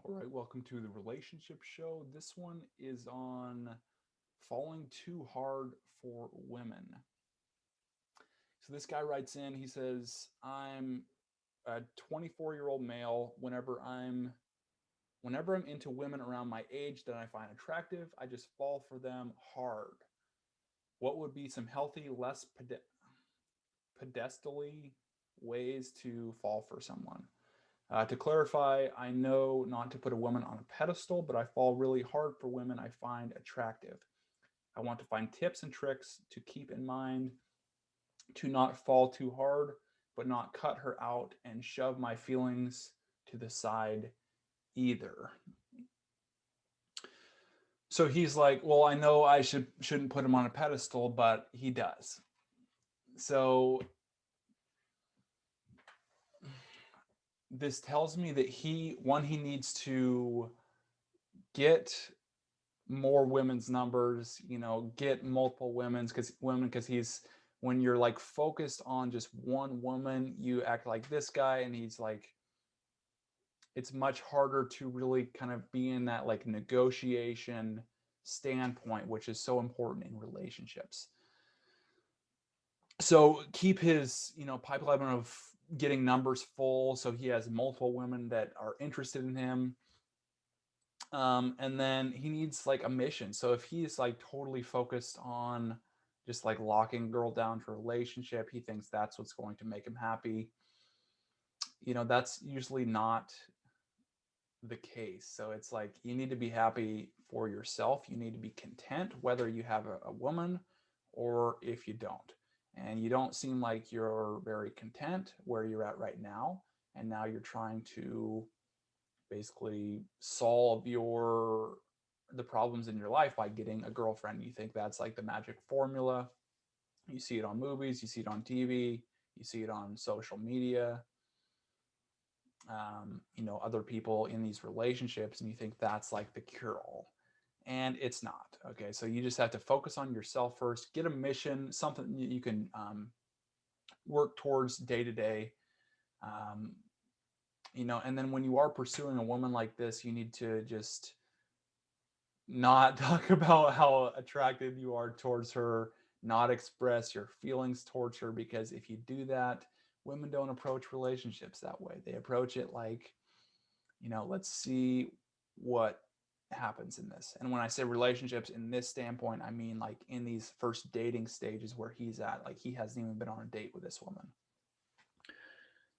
All right, welcome to the relationship show. This one is on falling too hard for women. So this guy writes in, he says, I'm a 24-year-old male. Whenever I'm into women around my age that I find attractive, I just fall for them hard. What would be some healthy, less pedestally ways to fall for someone? To clarify, I know not to put a woman on a pedestal, but I fall really hard for women I find attractive. I want to find tips and tricks to keep in mind to not fall too hard, but not cut her out and shove my feelings to the side either. So he's like, well, I know I shouldn't put him on a pedestal, but he does. So this tells me that he needs to get more women's numbers, get multiple because he's when you're like focused on just one woman, you act like this guy, and he's like, it's much harder to really kind of be in that like negotiation standpoint, which is so important in relationships. So keep his, pipeline of getting numbers full so he has multiple women that are interested in him. And then he needs like a mission. So if he's like totally focused on just like locking a girl down to a relationship, he thinks that's what's going to make him happy. That's usually not the case. So it's like you need to be happy for yourself. You need to be content whether you have a woman or if you don't. And you don't seem like you're very content where you're at right now. And now you're trying to basically solve the problems in your life by getting a girlfriend. You think that's like the magic formula. You see it on movies, you see it on TV, you see it on social media, other people in these relationships, and you think that's like the cure all. And it's not. Okay, so you just have to focus on yourself first, get a mission, something you can work towards day to day. Um, and then when you are pursuing a woman like this, you need to just not talk about how attracted you are towards her, not express your feelings towards her, because if you do that, women don't approach relationships that way. They approach it like, let's see what happens in this. And when I say relationships in this standpoint, I mean like in these first dating stages where he's at, like he hasn't even been on a date with this woman.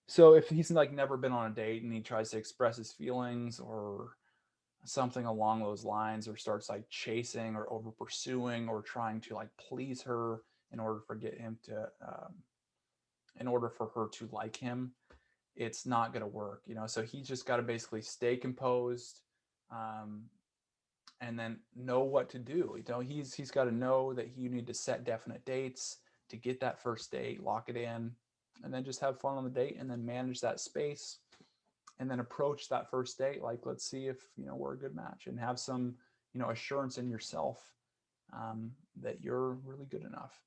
So if he's like never been on a date and he tries to express his feelings or something along those lines, or starts like chasing or over pursuing or trying to like please her in order for get him to in order for her to like him, it's not going to work. So he's just got to basically stay composed, um, and then know what to do. He's got to know that you need to set definite dates to get that first date, lock it in, and then just have fun on the date, and then manage that space, and then approach that first date like, let's see if we're a good match, and have some assurance in yourself, that you're really good enough.